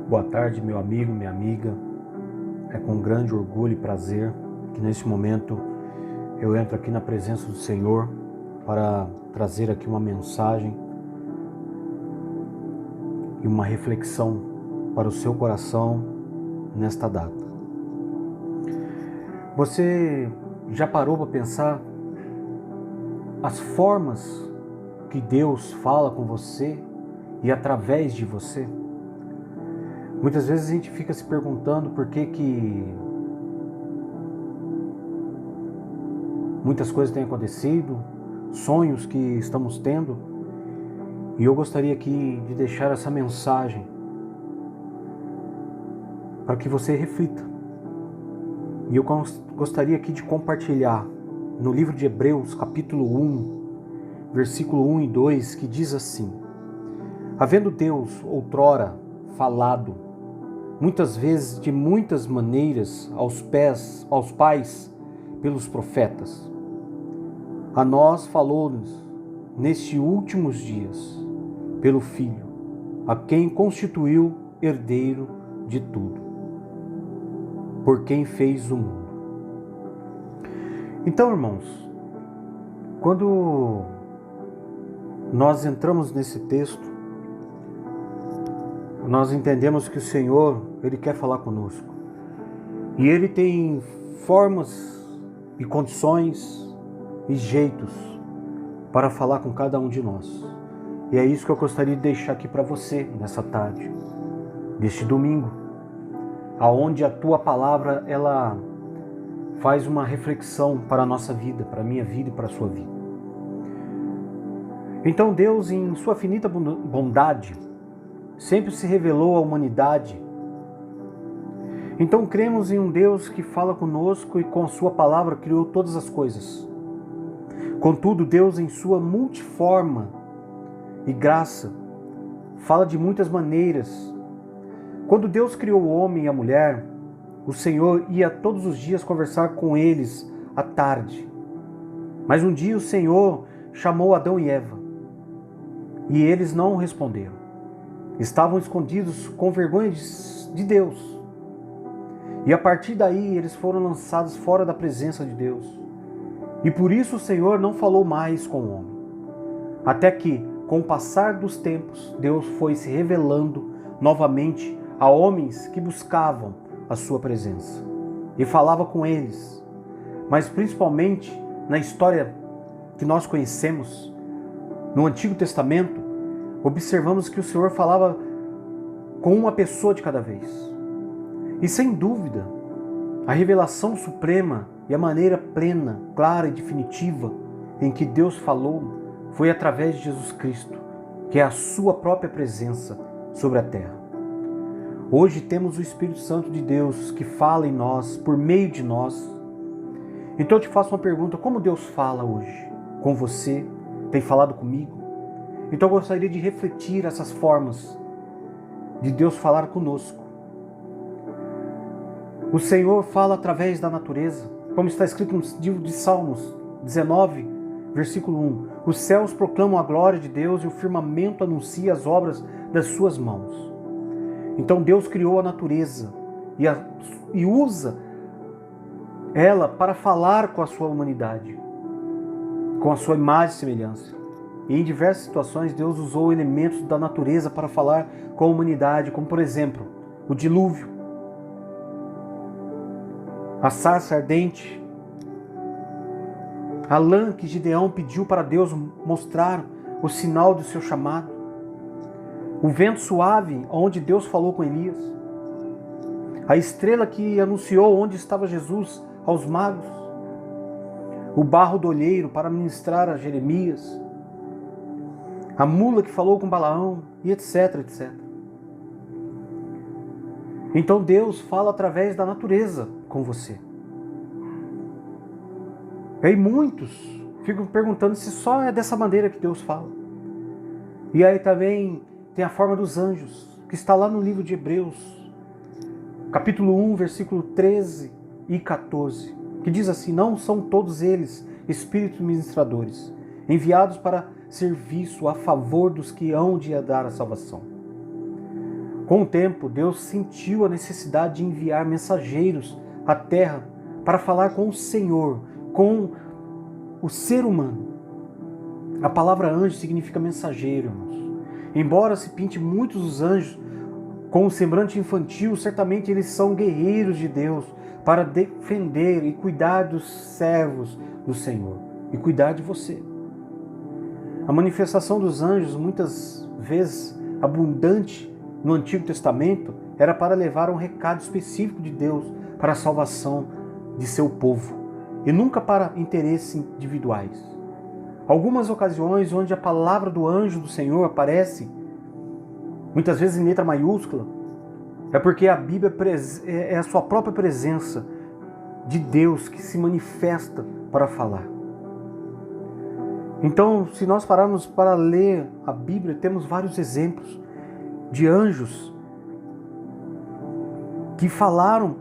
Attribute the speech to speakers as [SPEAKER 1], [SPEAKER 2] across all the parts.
[SPEAKER 1] Boa tarde, meu amigo, minha amiga. É com grande orgulho e prazer que nesse momento eu entro aqui na presença do Senhor para trazer aqui uma mensagem e uma reflexão para o seu coração nesta data. Você já parou para pensar as formas que Deus fala com você e através de você? Muitas vezes a gente fica se perguntando por que muitas coisas têm acontecido, sonhos que estamos tendo, e eu gostaria aqui de deixar essa mensagem para que você reflita. E eu gostaria aqui de compartilhar no livro de Hebreus, capítulo 1, versículo 1 e 2, que diz assim: havendo Deus outrora falado muitas vezes de muitas maneiras aos pais pelos profetas, a nós falou-nos nestes últimos dias pelo Filho, a quem constituiu herdeiro de tudo, por quem fez o mundo. Então, irmãos, quando nós entramos nesse texto, nós entendemos que o Senhor, Ele quer falar conosco. E Ele tem formas e condições e jeitos para falar com cada um de nós. E é isso que eu gostaria de deixar aqui para você nessa tarde, deste domingo, aonde a Tua palavra, ela faz uma reflexão para a nossa vida, para a minha vida e para a sua vida. Então Deus, em sua infinita bondade, sempre se revelou à humanidade. Então cremos em um Deus que fala conosco e com a sua palavra criou todas as coisas. Contudo, Deus, em sua multiforma e graça, fala de muitas maneiras. Quando Deus criou o homem e a mulher, o Senhor ia todos os dias conversar com eles à tarde. Mas um dia o Senhor chamou Adão e Eva, e eles não responderam. Estavam escondidos com vergonha de Deus. E a partir daí eles foram lançados fora da presença de Deus. E por isso o Senhor não falou mais com o homem. Até que, com o passar dos tempos, Deus foi se revelando novamente a homens que buscavam a sua presença. E falava com eles. Mas principalmente na história que nós conhecemos, no Antigo Testamento, observamos que o Senhor falava com uma pessoa de cada vez. E sem dúvida, a revelação suprema e a maneira plena, clara e definitiva em que Deus falou foi através de Jesus Cristo, que é a sua própria presença sobre a terra. Hoje temos o Espírito Santo de Deus que fala em nós, por meio de nós. Então eu te faço uma pergunta: como Deus fala hoje com você? Tem falado comigo? Então eu gostaria de refletir essas formas de Deus falar conosco. O Senhor fala através da natureza, como está escrito no livro de Salmos 19, versículo 1. Os céus proclamam a glória de Deus e o firmamento anuncia as obras das suas mãos. Então Deus criou a natureza e usa ela para falar com a sua humanidade, com a sua imagem e semelhança. E em diversas situações Deus usou elementos da natureza para falar com a humanidade, como por exemplo, o dilúvio, a sarça ardente, a lã que Gideão pediu para Deus mostrar o sinal do seu chamado, o vento suave onde Deus falou com Elias, a estrela que anunciou onde estava Jesus aos magos, o barro do olheiro para ministrar a Jeremias, a mula que falou com Balaão, e etc, etc. Então Deus fala através da natureza com você. E aí muitos ficam perguntando se só é dessa maneira que Deus fala. E aí também tem a forma dos anjos, que está lá no livro de Hebreus, capítulo 1, versículo 13 e 14, que diz assim: não são todos eles espíritos ministradores, enviados para serviço a favor dos que hão de herdar a salvação. Com o tempo, Deus sentiu a necessidade de enviar mensageiros à terra para falar com o Senhor, com o ser humano. A palavra anjo significa mensageiro, irmãos. Embora se pinte muitos os anjos com um semblante infantil, certamente eles são guerreiros de Deus para defender e cuidar dos servos do Senhor e cuidar de você. A manifestação dos anjos, muitas vezes abundante no Antigo Testamento, era para levar um recado específico de Deus para a salvação de seu povo e nunca para interesses individuais. Algumas ocasiões onde a palavra do anjo do Senhor aparece, muitas vezes em letra maiúscula, é porque a Bíblia é a sua própria presença de Deus que se manifesta para falar. Então, se nós pararmos para ler a Bíblia, temos vários exemplos de anjos que falaram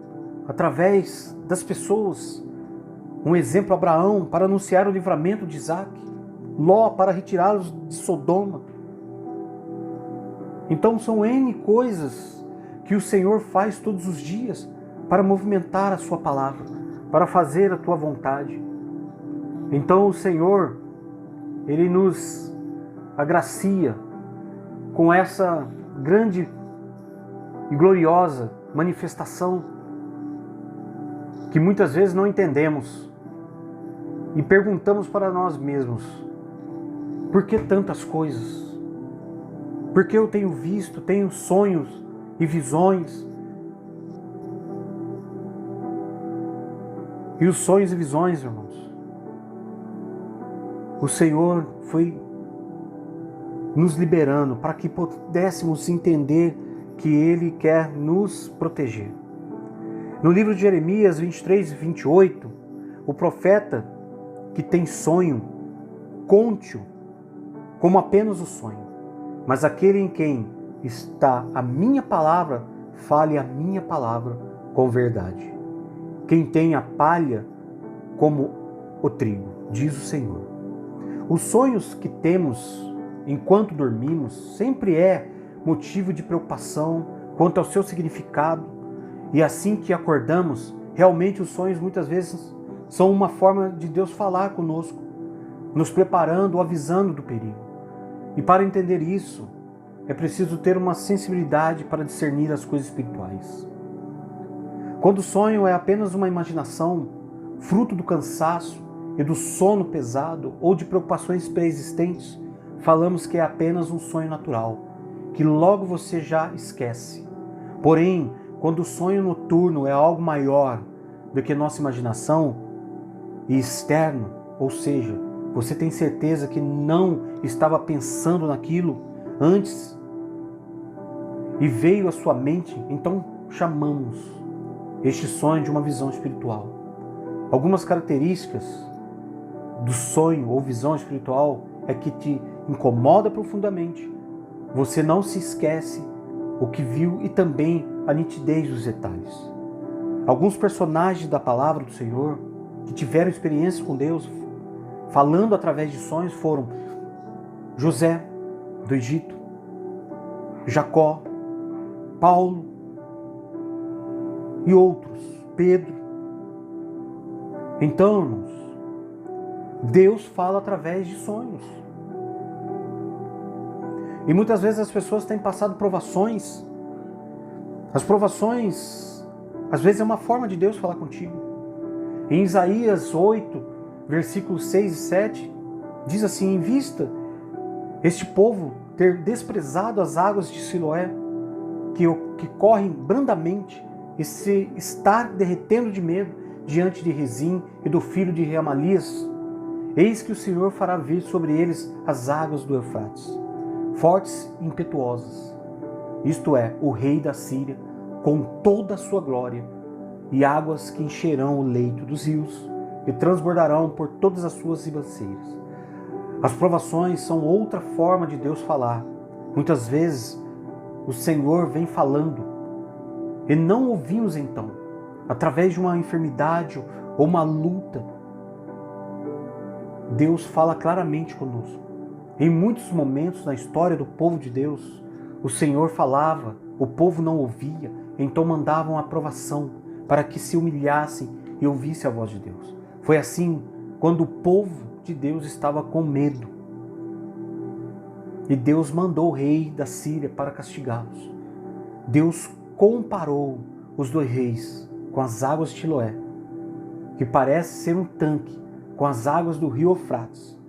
[SPEAKER 1] através das pessoas. Um exemplo, Abraão, para anunciar o livramento de Isaac. Ló, para retirá-los de Sodoma. Então são N coisas que o Senhor faz todos os dias para movimentar a sua palavra, para fazer a tua vontade. Então o Senhor, Ele nos agracia com essa grande e gloriosa manifestação que muitas vezes não entendemos e perguntamos para nós mesmos: por que tantas coisas? Por que eu tenho visto, tenho sonhos e visões? E os sonhos e visões, irmãos, o Senhor foi nos liberando para que pudéssemos entender que Ele quer nos proteger. No livro de Jeremias 23 e 28, o profeta que tem sonho, conte-o como apenas o sonho, mas aquele em quem está a minha palavra, fale a minha palavra com verdade. Quem tem a palha como o trigo, diz o Senhor. Os sonhos que temos enquanto dormimos sempre é motivo de preocupação quanto ao seu significado, e assim que acordamos, realmente os sonhos muitas vezes são uma forma de Deus falar conosco, nos preparando, avisando do perigo. E para entender isso, é preciso ter uma sensibilidade para discernir as coisas espirituais. Quando o sonho é apenas uma imaginação, fruto do cansaço e do sono pesado ou de preocupações pré-existentes, falamos que é apenas um sonho natural, que logo você já esquece. Porém, quando o sonho noturno é algo maior do que nossa imaginação e externo, ou seja, você tem certeza que não estava pensando naquilo antes e veio à sua mente, então chamamos este sonho de uma visão espiritual. Algumas características do sonho ou visão espiritual é que te incomoda profundamente, você não se esquece o que viu e também a nitidez dos detalhes. Alguns personagens da palavra do Senhor que tiveram experiência com Deus, falando através de sonhos, foram José do Egito, Jacó, Paulo e outros, Pedro. Então, irmãos, Deus fala através de sonhos. E muitas vezes as pessoas têm passado provações. As provações, às vezes, é uma forma de Deus falar contigo. Em Isaías 8, versículos 6 e 7, diz assim: em vista este povo ter desprezado as águas de Siloé, que correm brandamente, e se estar derretendo de medo diante de Rezim e do filho de Remalias, eis que o Senhor fará vir sobre eles as águas do Eufrates, fortes e impetuosas, isto é, o rei da Síria, com toda a sua glória, e águas que encherão o leito dos rios e transbordarão por todas as suas ribanceiras. As provações são outra forma de Deus falar. Muitas vezes o Senhor vem falando e não ouvimos então, através de uma enfermidade ou uma luta. Deus fala claramente conosco. Em muitos momentos na história do povo de Deus, o Senhor falava o povo não ouvia, então mandavam a aprovação para que se humilhassem e ouvissem a voz de Deus. Foi assim quando o povo de Deus estava com medo. E Deus mandou o rei da Síria para castigá-los. Deus comparou os dois reis com as águas de Siloé, que parece ser um tanque, com as águas do rio Eufrates,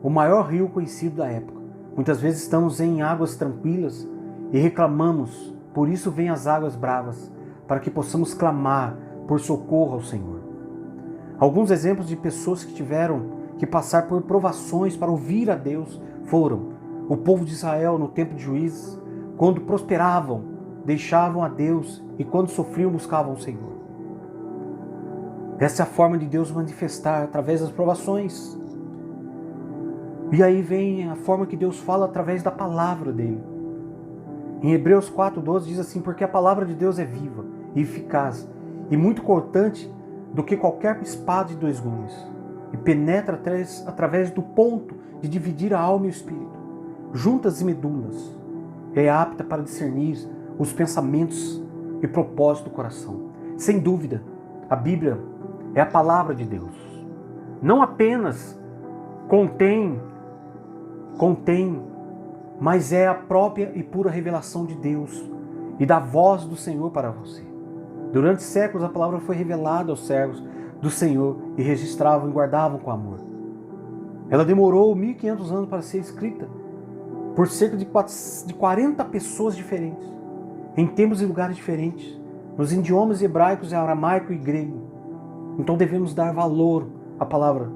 [SPEAKER 1] o maior rio conhecido da época. Muitas vezes estamos em águas tranquilas e reclamamos, por isso vêm as águas bravas, para que possamos clamar por socorro ao Senhor. Alguns exemplos de pessoas que tiveram que passar por provações para ouvir a Deus foram o povo de Israel no tempo de Juízes, quando prosperavam, deixavam a Deus e quando sofriam, buscavam o Senhor. Essa é a forma de Deus manifestar através das provações. E aí vem a forma que Deus fala através da palavra dele. Em Hebreus 4:12 diz assim: porque a palavra de Deus é viva e eficaz e muito cortante do que qualquer espada de dois gumes, e penetra através do ponto de dividir a alma e o espírito, juntas e medulas, e é apta para discernir os pensamentos e propósitos do coração. Sem dúvida, a Bíblia é a palavra de Deus. Não apenas contém, mas é a própria e pura revelação de Deus e da voz do Senhor para você. Durante séculos a palavra foi revelada aos servos do Senhor e registravam e guardavam com amor. Ela demorou 1500 anos para ser escrita por cerca de 40 pessoas diferentes, em tempos e lugares diferentes, nos idiomas hebraicos, aramaico e grego. Então devemos dar valor à palavra,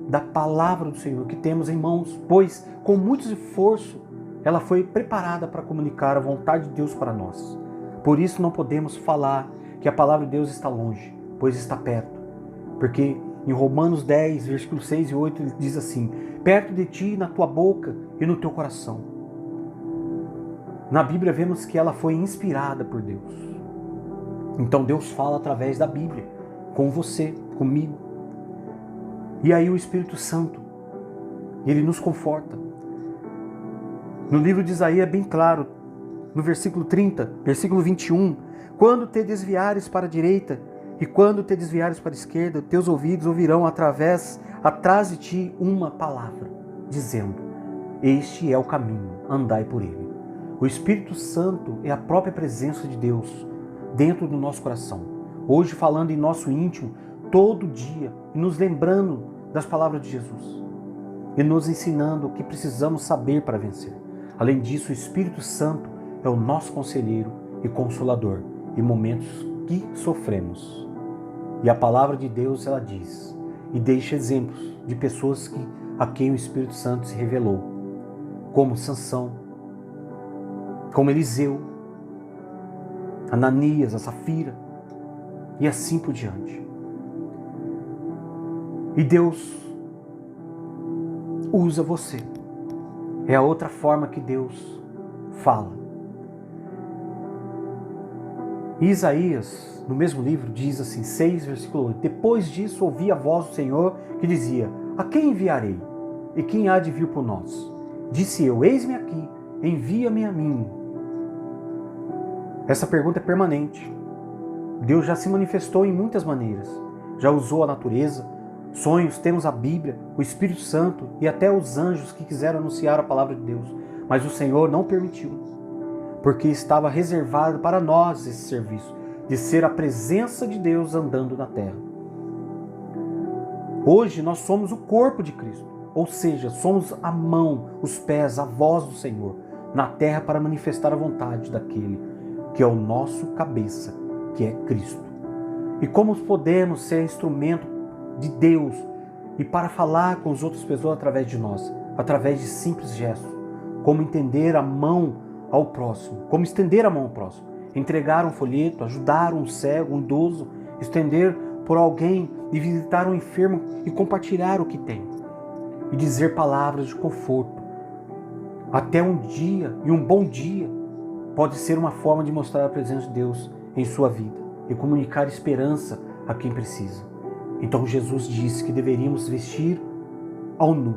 [SPEAKER 1] da palavra do Senhor que temos em mãos, pois com muito esforço ela foi preparada para comunicar a vontade de Deus para nós. Por isso não podemos falar que a palavra de Deus está longe, pois está perto. Porque em Romanos 10, versículos 6 e 8, ele diz assim: perto de ti, na tua boca e no teu coração. Na Bíblia vemos que ela foi inspirada por Deus. Então Deus fala através da Bíblia, com você, comigo. E aí o Espírito Santo, ele nos conforta. No livro de Isaías é bem claro, no versículo 30, versículo 21, quando te desviares para a direita e quando te desviares para a esquerda, teus ouvidos ouvirão atrás de ti uma palavra, dizendo: este é o caminho, andai por ele. O Espírito Santo é a própria presença de Deus dentro do nosso coração. Hoje falando em nosso íntimo, todo dia, e nos lembrando das palavras de Jesus. E nos ensinando o que precisamos saber para vencer. Além disso, o Espírito Santo é o nosso conselheiro e consolador em momentos que sofremos. E a palavra de Deus, ela diz e deixa exemplos de pessoas a quem o Espírito Santo se revelou, como Sansão, como Eliseu, Ananias, a Safira, e assim por diante. E Deus usa você. É a outra forma que Deus fala. E Isaías, no mesmo livro, diz assim, 6, versículo 8: depois disso ouvi a voz do Senhor que dizia: a quem enviarei? E quem há de vir por nós? Disse eu: eis-me aqui, envia-me a mim. Essa pergunta é permanente. Deus já se manifestou em muitas maneiras. Já usou a natureza, sonhos, temos a Bíblia, o Espírito Santo e até os anjos que quiseram anunciar a palavra de Deus. Mas o Senhor não permitiu, porque estava reservado para nós esse serviço, de ser a presença de Deus andando na terra. Hoje nós somos o corpo de Cristo, ou seja, somos a mão, os pés, a voz do Senhor na terra para manifestar a vontade daquele que é o nosso cabeça, que é Cristo. E como podemos ser instrumento de Deus e para falar com as outras pessoas através de nós, através de simples gestos, como entender a mão ao próximo, como estender a mão ao próximo, entregar um folheto, ajudar um cego, um idoso, estender por alguém e visitar um enfermo e compartilhar o que tem e dizer palavras de conforto. Até um dia e um bom dia pode ser uma forma de mostrar a presença de Deus em sua vida e comunicar esperança a quem precisa. Então Jesus disse que deveríamos vestir ao nu,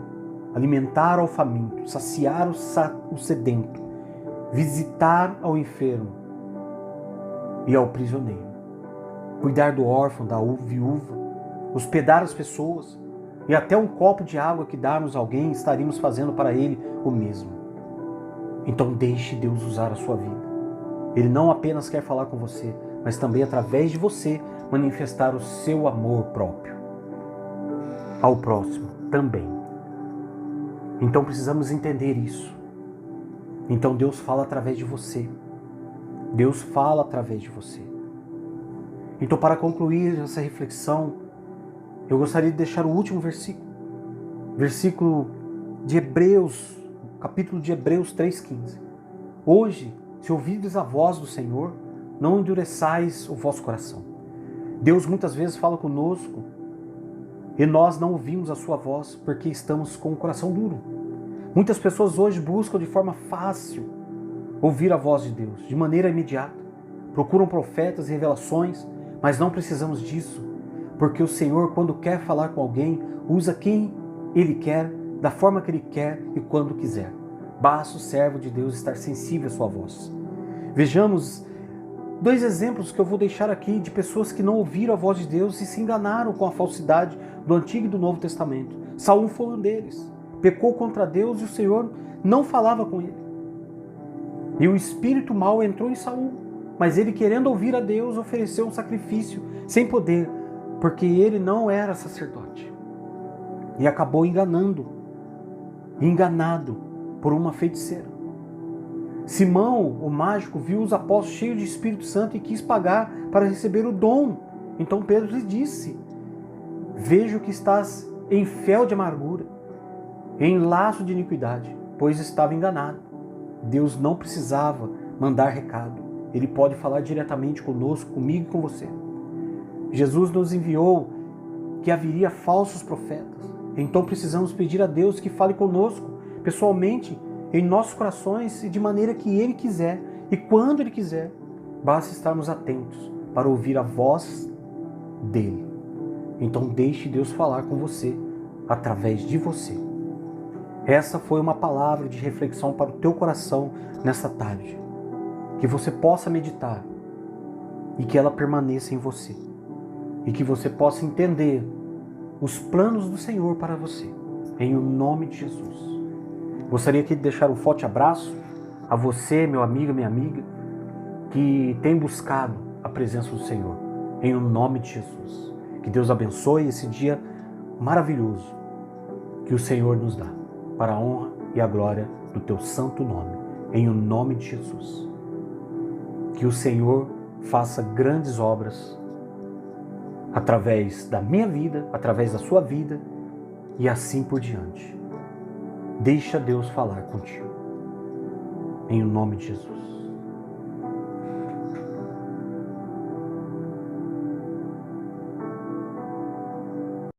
[SPEAKER 1] alimentar ao faminto, saciar o sedento visitar ao enfermo e ao prisioneiro, cuidar do órfão, da viúva, hospedar as pessoas, e até um copo de água que darmos a alguém, estaríamos fazendo para ele o mesmo. Então deixe Deus usar a sua vida. Ele não apenas quer falar com você, mas também através de você manifestar o seu amor próprio ao próximo também. Então precisamos entender isso. Então Deus fala através de você. Deus fala através de você. Então, para concluir essa reflexão, eu gostaria de deixar o último versículo. Versículo de Hebreus, capítulo de Hebreus 3,15. Hoje, se ouvides a voz do Senhor, não endureçais o vosso coração. Deus muitas vezes fala conosco e nós não ouvimos a sua voz porque estamos com o coração duro. Muitas pessoas hoje buscam de forma fácil ouvir a voz de Deus, de maneira imediata. Procuram profetas e revelações, mas não precisamos disso. Porque o Senhor, quando quer falar com alguém, usa quem Ele quer, da forma que Ele quer e quando quiser. Basta o servo de Deus estar sensível à sua voz. Vejamos 2 exemplos que eu vou deixar aqui de pessoas que não ouviram a voz de Deus e se enganaram com a falsidade do Antigo e do Novo Testamento. Saul foi um deles. Pecou contra Deus e o Senhor não falava com ele. E o espírito mau entrou em Saul, mas ele, querendo ouvir a Deus, ofereceu um sacrifício sem poder, porque ele não era sacerdote. E acabou enganado por uma feiticeira. Simão, o mágico, viu os apóstolos cheios de Espírito Santo e quis pagar para receber o dom. Então Pedro lhe disse: vejo que estás em fel de amargura, em laço de iniquidade, pois estava enganado. Deus não precisava mandar recado. Ele pode falar diretamente conosco, comigo e com você. Jesus nos enviou que haveria falsos profetas. Então precisamos pedir a Deus que fale conosco, pessoalmente, em nossos corações e de maneira que Ele quiser e quando Ele quiser. Basta estarmos atentos para ouvir a voz dEle. Então deixe Deus falar com você através de você. Essa foi uma palavra de reflexão para o teu coração nessa tarde. Que você possa meditar e que ela permaneça em você. E que você possa entender os planos do Senhor para você, em o nome de Jesus. Gostaria aqui de deixar um forte abraço a você, meu amigo, minha amiga, que tem buscado a presença do Senhor, em o nome de Jesus. Que Deus abençoe esse dia maravilhoso que o Senhor nos dá, para a honra e a glória do teu santo nome, em o nome de Jesus. Que o Senhor faça grandes obras através da minha vida, através da sua vida e assim por diante. Deixa Deus falar contigo. Em nome de Jesus.